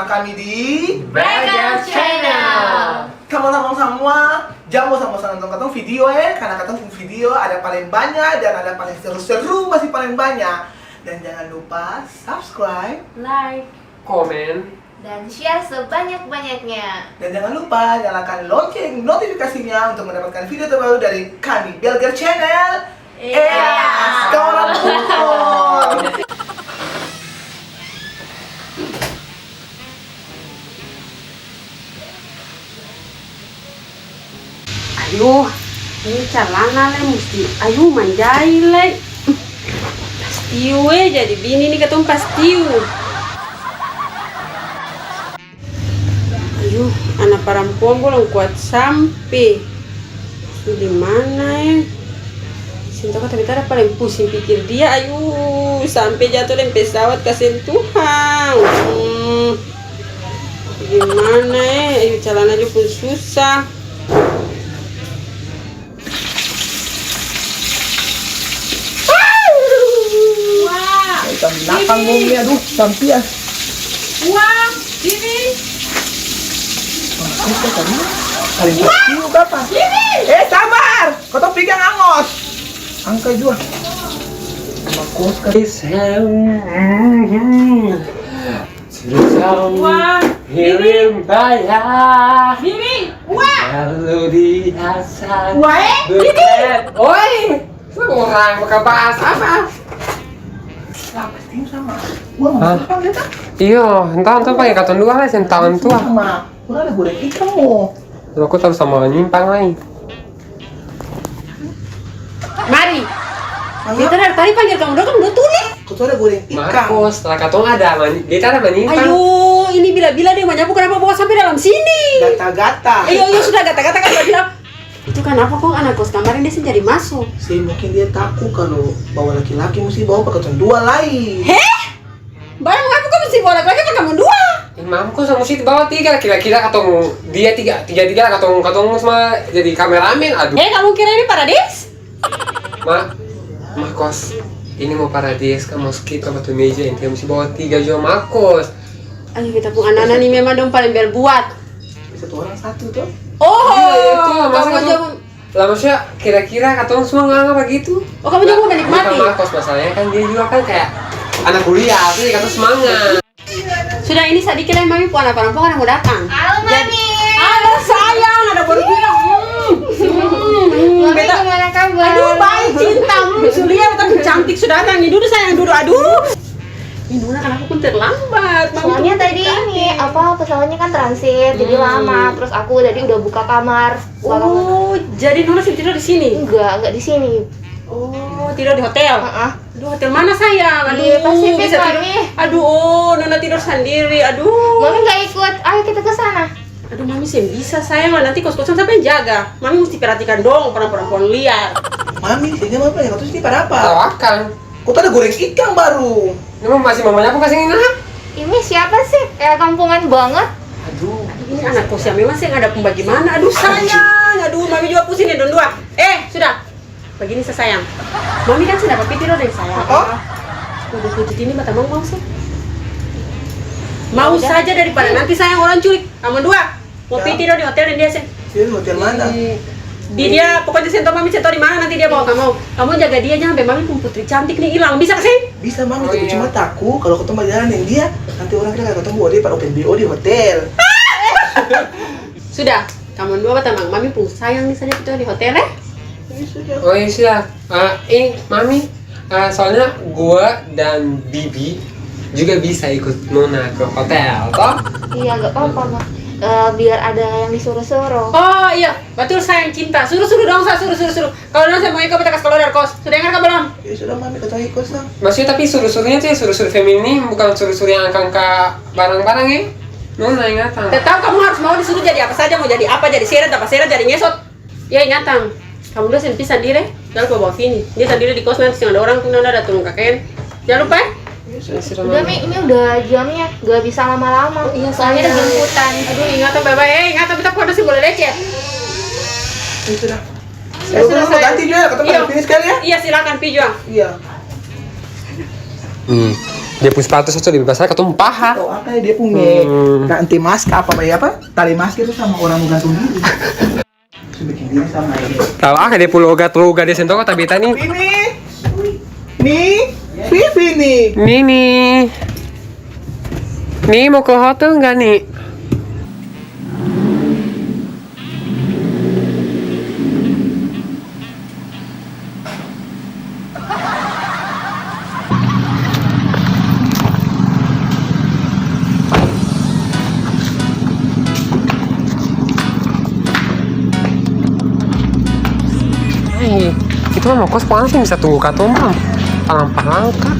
kami di Breakdance Channel. Teman-teman semua, jangan bosan-bosan nonton katong video karena katong video ada paling banyak dan ada paling seru-seru masih paling banyak. Dan jangan lupa subscribe, Like, komen, dan share sebanyak-banyaknya. dan jangan lupa nyalakan lonceng notifikasinya untuk mendapatkan video terbaru dari kami Breakdance Channel. Iya. Sekarang kumpul. Ayo, ini celana le mesti ayo manjai le. Pastiu jadi bini nih ketemu pastiu. Ayo, anak perempuan belum kuat sampai. Di mana ya? Sinto kata kita paling pusing pikir dia. Ayo, sampai jatuh dari pesawat ke sentuhan. Gimana ya? Ayo celana aja pun susah. Kita belakang bumi, aduh, sampian. Wah, ini. Itu tadi paling kecil berapa? Sabar! Kau tuh pegang angos. Angka juga. Makos kan. Wah, Hirim bayar ini. Wah, lalu diasah wah, bukan. Oi, orang pakai bahasa apa? Pasti sama. Gua mau Hah? apa kita? Iya, entah pakai karton dua lah, tahun tua. Sama. Udah ada goreng ikan mau. Aku tahu sama nyimpang lain. mari. Kita dari tadi panggil kamu dong, kamu udah tulis. Kau tuh ada goreng ikan. Marcos, setelah katong ada, kita ada menyimpang. Ayo, ini bila-bila dia menyapu kenapa bawa sampai dalam sini? Gata-gata. Ayo, sudah gata-gata kan bilang. Itu kenapa kok anak kos kemarin dia sih jadi masuk? Sih mungkin dia takut kalau bawa laki-laki mesti bawa pakai dua lain. Heh? Barang aku kok mesti bawa laki-laki apa kamu dua? Imamku sama si bawa tiga, kira-kira katong dia tiga katong semua jadi kameramen. Aduh, Kamu kira ini paradis? Marcos, ini mau paradis, kamu skip ke batu meja, intinya mesti bawa tiga juga Marcos. Ayo kita pun anak-anak ini memang dong paling berbuat. Satu orang satu tuh. Oh, Iya, itu masa kamu aja. lah maksudnya kira-kira katong semua nggak begitu. Oh, kamu juga mau menikmati? Bukan Marcos masalahnya kan dia juga kan kayak anak kuliah, jadi katong semangat. Sudah ini sedikit lagi mami puan apa perempuan yang mau datang. Halo, Mami. Halo sayang, ada baru bilang. Mami, Beta. gimana kabar? Aduh baik cinta, Sulia tapi cantik sudah datang. Ini dulu sayang dulu, aduh. Ini Nuna kenapa pun terlambat? Mami Soalnya tunggu tadi bentar ini nih. pesawatnya kan transit, jadi lama. Terus aku tadi udah buka kamar. Oh, jadi Nuna sih tidur di sini? Enggak di sini. Oh, tidur di hotel? Heeh. Aduh, hotel mana sayang? Aduh, Di Pasifik, bisa tidur. Mami. Aduh, oh, Nuna tidur sendiri. Aduh. Mami nggak ikut. Ayo kita ke sana. Aduh, Mami sih bisa sayang lah, nanti kos-kosan siapa yang jaga? Mami mesti perhatikan dong perempuan liar. Mami, sini apa ya? Kau tuh sini pada apa? Tawakan. Kau tuh ada goreng ikan baru. Ini masih mamanya aku kasih ini. Ini siapa sih? Kayak kampungan banget. Aduh, Ini anak kos yang memang sih nggak ada bagaimana. Aduh sayang, aduh Mami juga pusing nih don dua. Sudah, begini sayang. Mami kan sudah papi tidur deh sayang. Oh? Udah putih ini mata mau sih. Mau Udah. saja daripada nanti sayang orang culik. Kamu dua, mau Ya. tidur di hotel dan dia sih. Sini hotel mana? Di dia pokoknya sentuh Mami sentuh di mana nanti dia bawa kamu. Kamu jaga dia jangan sampai Mami pun putri cantik nih hilang. Bisa sih? Bisa Mami, Oh, tapi iya. cuma takut kalau ketemu jalanin dia nanti orang kira kalau ketemu dia pada open BO di hotel. Sudah, kamu dua apa tamang? Mami pun sayang nih saja kita di hotel ya. oh iya sudah. Mami, soalnya gua dan Bibi juga bisa ikut Nona ke hotel, toh? Iya nggak apa-apa, Ma. Biar ada yang disuruh-suruh. Oh iya, betul sayang cinta. Suruh-suruh dong, saya suruh-suruh. Kalau nanti mau ikut kita kasih keluar dari kos. Sudah dengar belum? Ya sudah Mami, kata ikut sang. Maksudnya tapi suruh-suruhnya tuh ya suruh-suruh feminim, bukan suruh-suruh yang angka barang-barang ya. Nona ingatan. Tetap kamu harus mau disuruh jadi apa saja, mau jadi apa, jadi seret, apa seret, jadi ngesot. Ya ingatan, kamu udah sendiri sendiri, jangan lupa bawa Vini. Dia sendiri di kos nanti ada orang pun ada turun kakek. Jangan lupa ya. Udah Mi, ini udah jamnya, nggak bisa lama-lama. Iya, Soalnya ada sayang. jemputan. Aduh ingatan bye-bye, ingatan kita kode sih boleh lecet. Ya sudah. Ya sudah, mau sayang. ganti juga, ketemu Iya. di finish sekali ya? Iya silakan Pi Juang. Iya. Dia pun sepatu saja lebih besar ketemu paha. Tahu apa ya dia punya ganti masker apa ya apa? Tali masker itu sama orang mau gantung diri. Bikin diri sama ini. Tahu dia pulau logat dia sentuh kota beta nih. Nih, Vivi nih. Nih mau ke hotel nggak nih? Itu mah mau kos panas bisa tunggu katomang palang-palang kak.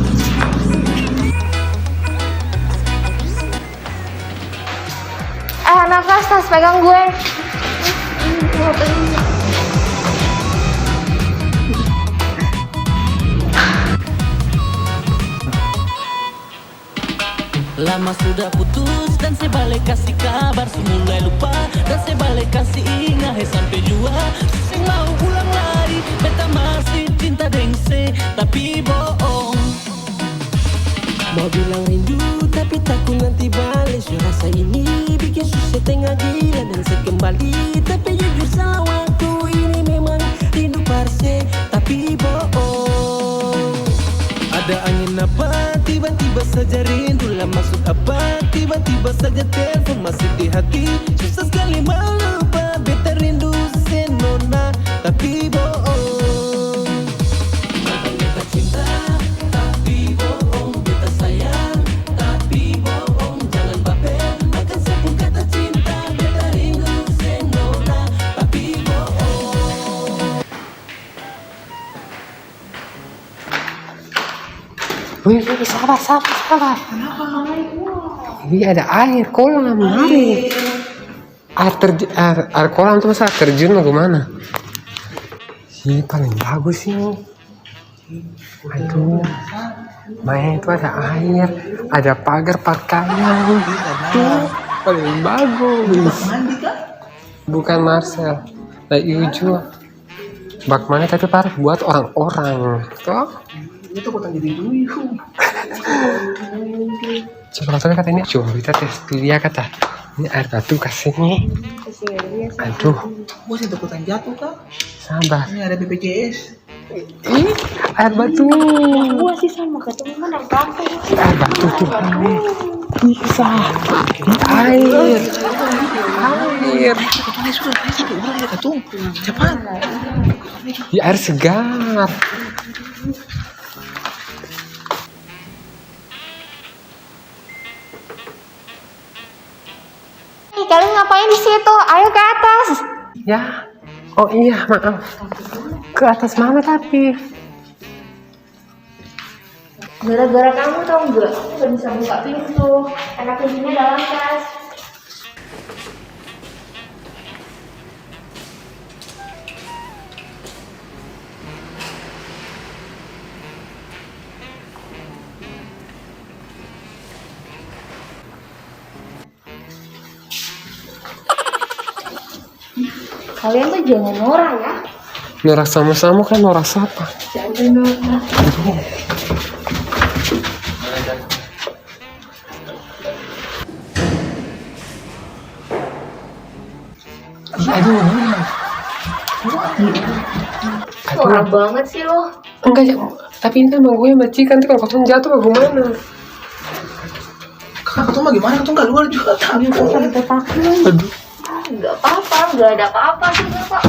Anak kelas, tas pegang gue. Lama sudah putus dan saya balik kasih kabar, semulai lupa dan saya balik kasih ingat sampai jua. Saya mau ulang lagi, beta masih cinta dengse tapi bohong. Mau bilang rindu tapi takut nanti balik. Saya rasa ini bikin susah tengah gila dan saya kembali. Tapi jujur salah waktu ini memang rindu parse tapi bohong. Ada angin apa tiba-tiba saja rindu lah, maksud apa tiba-tiba saja telepon masih di hati. Susah sekali melupa beta rindu senona tapi bohong. Beta cinta tapi bohong, beta sayang tapi bohong. Jangan baper makan sepuluh kata cinta, beta rindu senona tapi bohong. Wih, sabar. Ini ada air kolam, mari. Air kolam tuh masa terjun mau kemana? Ini paling bagus ini. Aduh, main itu ada air, ada pagar pakaian. Tuh, paling bagus. Bukan Marcel, like Uju. Bak mana tapi parah buat orang-orang, toh? Itu kota jadi dulu. Coba kata ini, coba kita tes dia kata. Ini air batu kasihnya. Aduh, Bos itu kota jatuh kah? sabar. Ini ada BPJS. Ih, air batu. Gua sih sama ketemu kan apa? Air batu tuh ini. Bisa. Air. Udah dia ketung. Cepat. Di air segar. Kalian ngapain di situ? Ayo ke atas. Ya. Oh iya, maaf. Ke atas mana tapi? Gara-gara kamu tau nggak? Aku nggak bisa buka pintu. Karena kuncinya dalam tas. Kalian tuh jangan norak ya. Norak sama-sama kan norak siapa? Jangan norak. Aduh. Norak banget sih lo. Enggak ya, tapi ini sama gue macikan tuh kalau kosong jatuh bagaimana? Kakak ketung bagaimana? Ketung nggak luar juga tapi. Aduh. Nggak apa-apa, nggak ada apa-apa sih kok.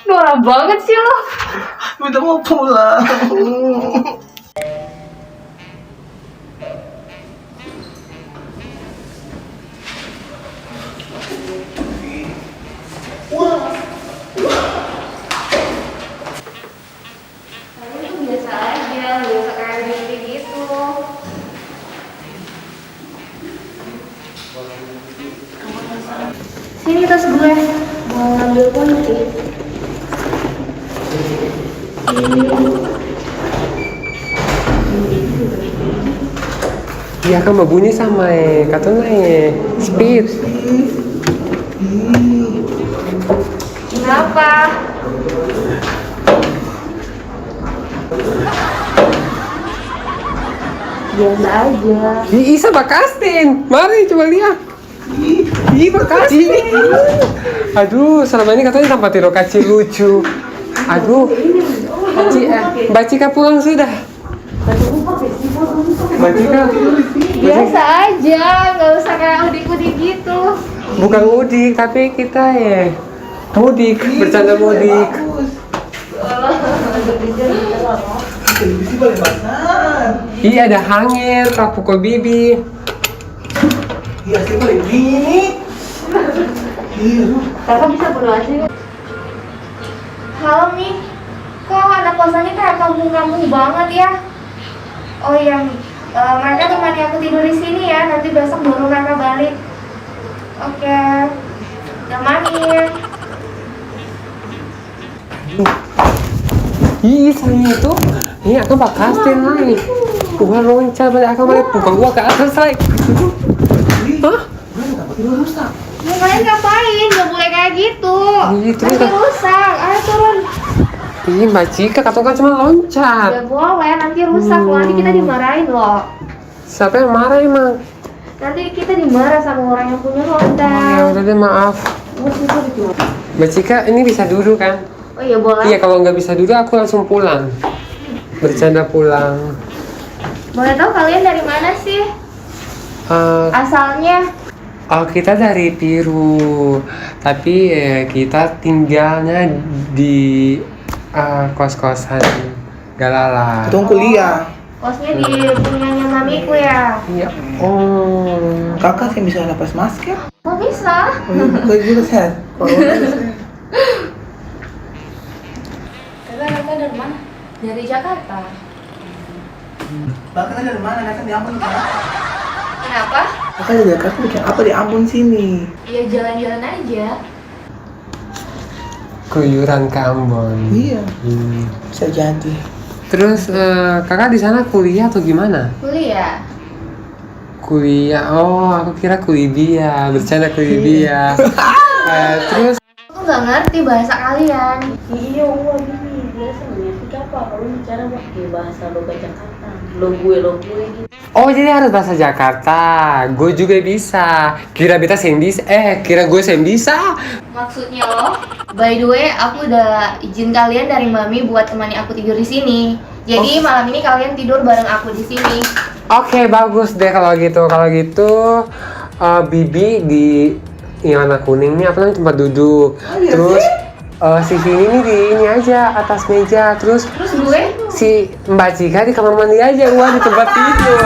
Norak banget sih lo. Minta mau pulang. Kalian tuh biasa aja, nggak usah kayak gitu. Sini tas gue, mau ngambil kunci. Iya kan mau bunyi sama katanya speed. Kenapa? Biasa aja. Isa bakastin. Mari coba lihat. Ih, bakastin. Aduh, selama ini katanya tanpa tiru kacil lucu. Aduh. Mbak Cika pulang sudah. Mbak Cika. Biasa aja, nggak usah kayak udik-udik gitu. Bukan mudik, tapi kita ya mudik, bercanda mudik. Televisi paling besar. Iya, ada hangir, tak pukul bibi. Iya sih paling gini. Iya. Kakak bisa berdoa aja nggak? Halo Mi, kok anak kosannya kayak kampung-kampung banget ya? Oh iya Mi, mereka temani aku tidur di sini ya, nanti besok baru kakak balik. Oke, udah mandi. Ih, saya itu. Ini aku bakastin lagi. Gua loncat balik aku balik pukul gua ke atas lagi. Hah? Ya, kalian ngapain? Gak boleh kayak gitu. Ih, terus Nanti rusak. Ayo turun. Ih, Mbak Cika, kata kan cuma loncat. Gak boleh, nanti rusak. Loh, nanti kita dimarahin loh. Siapa yang marah emang? Nanti kita dimarah sama orang yang punya Ya hotel. udah deh, maaf. Mbak Cika, ini bisa duduk kan? Oh iya boleh. Iya, kalau nggak bisa duduk aku langsung pulang. Bercanda pulang. Boleh tahu kalian dari mana sih? Asalnya? Oh, kita dari Piru, tapi kita tinggalnya di kos-kosan Galala. Ketemu kuliah. Kosnya di punyanya mamiku ya? Iya. Oh. Kakak yang bisa lepas masker. Oh bisa? Oh iya, kayak gitu sehat. Kakak dari mana? Dari Jakarta. Kakak dari mana? Kakak di Ambon kan? Kenapa? Kakak dari Jakarta bikin apa di Ambon sini? Ya jalan-jalan aja. Kuyuran ke Ambon. Iya, Hmm. bisa jadi. Terus kakak di sana kuliah atau gimana? Kuliah. Kuliah. Oh, aku kira kulibia. Bercanda kulibia. Terus Aku nggak ngerti bahasa kalian. Iya, wah gini biasa ngerti apa kalau bicara pakai bahasa logat Jakarta, lo gue gitu. oh, jadi harus bahasa Jakarta. Gue juga bisa. Kira beta yang bisa. Kira gue yang bisa. Maksudnya lo? By the way, aku udah izin kalian dari mami buat temani aku tidur di sini. Jadi malam ini kalian tidur bareng aku di sini. Oke, bagus deh kalau gitu. Kalau gitu, Bibi di warna kuning nih apa namanya tempat duduk. iya Terus si Vini nih di ini aja atas meja. Terus Terus gue? si Mbak Cika di kamar mandi aja. Wah, di tempat tidur.